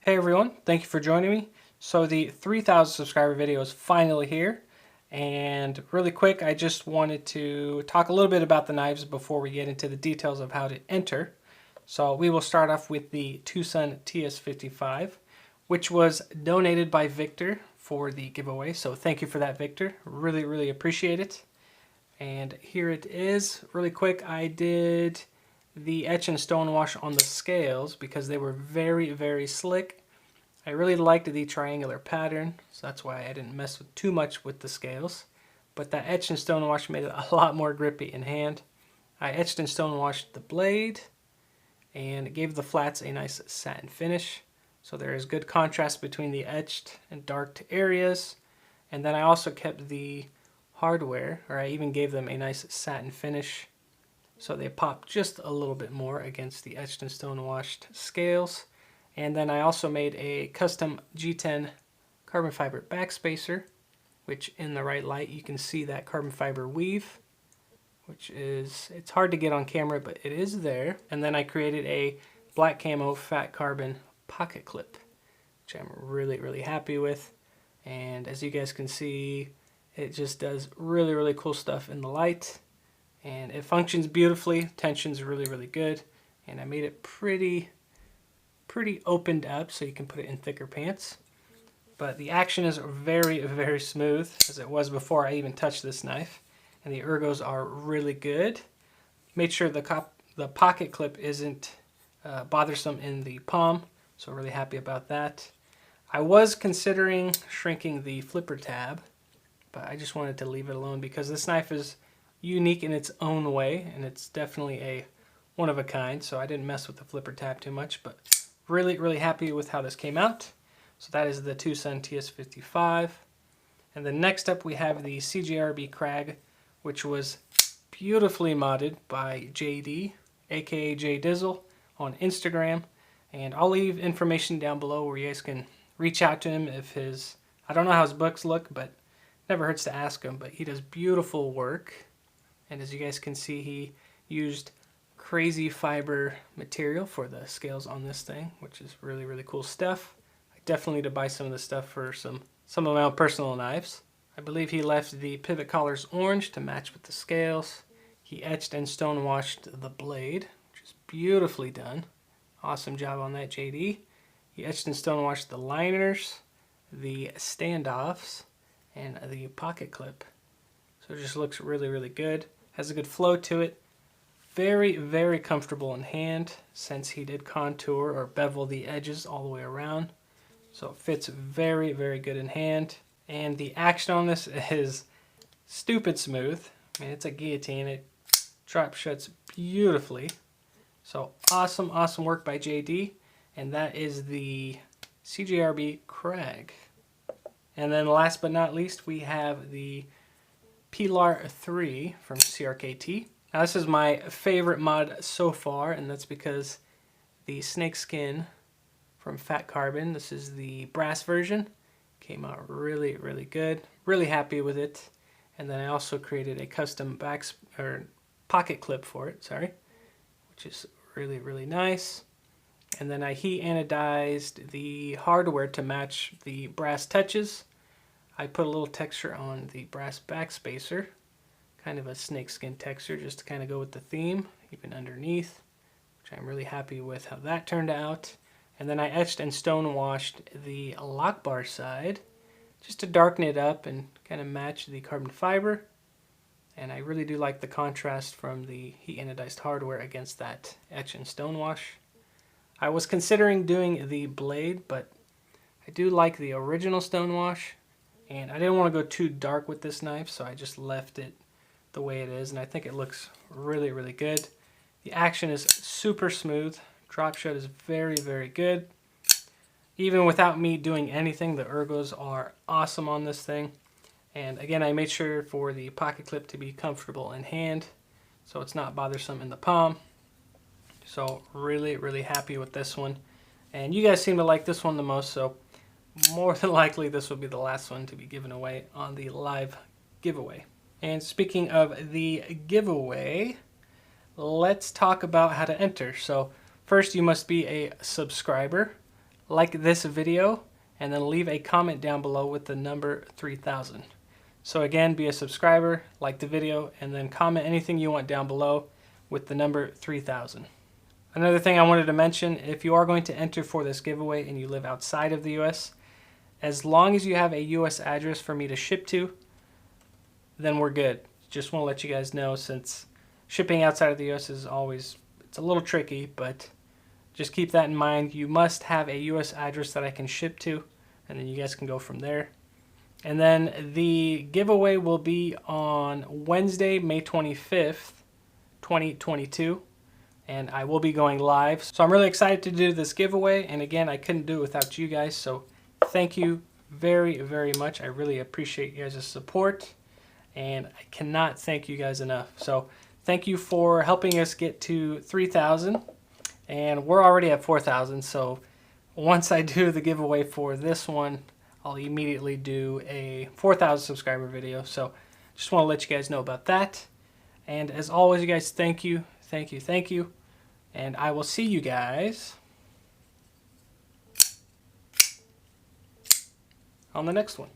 Hey everyone, thank you for joining me. So the 3,000 subscriber video is finally here. And really quick, I just wanted to talk a little bit about the knives before we get into the details of how to enter. So we will start off with the Tucson Ts55, which was donated by Victor for the giveaway. So thank you for that, Victor. Really appreciate it. And here it is. Really quick, I did the etch and stone wash on the scales because they were very slick. I really liked the triangular pattern, so that's why I didn't mess with too much with the scales. But that etch and stone wash made it a lot more grippy in hand. I etched and stone washed the blade and gave the flats a nice satin finish. So there is good contrast between the etched and darked areas. And then I also kept the hardware, or I even gave them a nice satin finish, so they pop just a little bit more against the etched and stone washed scales. And then I also made a custom G10 carbon fiber backspacer, which in the right light you can see that carbon fiber weave, which is, it's hard to get on camera, but it is there. And then I created a black camo fat carbon pocket clip, which I'm really happy with. And as you guys can see, it just does really cool stuff in the light. And it functions beautifully. Tension's really good. And I made it pretty opened up so you can put it in thicker pants. But the action is very smooth, as it was before I even touched this knife. And the ergos are really good. Made sure the pocket clip isn't bothersome in the palm, so really happy about that. I was considering shrinking the flipper tab, but I just wanted to leave it alone because this knife is unique in its own way, and it's definitely a one of a kind, so I didn't mess with the flipper tab too much, but really happy with how this came out. So that is the Tucson Ts55. And then next up we have the CJRB Crag, which was beautifully modded by JD, aka J Dizzle, on Instagram. And I'll leave information down below where you guys can reach out to him if I don't know how his books look, but never hurts to ask him. But he does beautiful work. And as you guys can see, he used crazy fiber material for the scales on this thing, which is really cool stuff. I definitely need to buy some of this stuff for some of my own personal knives. I believe he left the pivot collars orange to match with the scales. He etched and stone washed the blade, which is beautifully done. Awesome job on that, JD. He etched and stone washed the liners, the standoffs, and the pocket clip. So it just looks really good. Has a good flow to it. Very comfortable in hand, since he did contour or bevel the edges all the way around. So it fits very good in hand. And the action on this is stupid smooth. I mean, it's a guillotine. It drop shuts beautifully. So awesome work by JD. And that is the CJRB Crag. And then last but not least, we have the Pilar 3 from CRKT. Now this is my favorite mod so far, and that's because the snakeskin from Fat Carbon, this is the brass version, came out really good. Really happy with it. And then I also created a custom pocket clip for it, which is really nice. And then I heat anodized the hardware to match the brass touches. I put a little texture on the brass backspacer, kind of a snakeskin texture, just to kind of go with the theme, even underneath, which I'm really happy with how that turned out. And then I etched and stone washed the lock bar side, just to darken it up and kind of match the carbon fiber. And I really do like the contrast from the heat anodized hardware against that etch and stone wash. I was considering doing the blade, but I do like the original stone wash, and I didn't want to go too dark with this knife, so I just left it the way it is, and I think it looks really good. The action is super smooth. Drop shot is very good. Even without me doing anything, the ergos are awesome on this thing. And again, I made sure for the pocket clip to be comfortable in hand, so it's not bothersome in the palm. So really happy with this one. And you guys seem to like this one the most, so more than likely this will be the last one to be given away on the live giveaway. And speaking of the giveaway, let's talk about how to enter. So first, you must be a subscriber. like this video, and then leave a comment down below with the number 3000. So again, be a subscriber, like the video, and then comment anything you want down below with the number 3000. Another thing I wanted to mention, if you are going to enter for this giveaway and you live outside of the US, as long as you have a US address for me to ship to, then we're good. Just want to let you guys know, since shipping outside of the US is always, it's a little tricky, but just keep that in mind. You must have a US address that I can ship to, and then you guys can go from there. And then the giveaway will be on Wednesday, May 25th, 2022. And I will be going live. So I'm really excited to do this giveaway. And again, I couldn't do it without you guys. So thank you very, very much. I really appreciate you guys' support. And I cannot thank you guys enough. So thank you for helping us get to 3,000. And we're already at 4,000. So once I do the giveaway for this one, I'll immediately do a 4,000 subscriber video. So just want to let you guys know about that. And as always, you guys, thank you, thank you, thank you. And I will see you guys on the next one.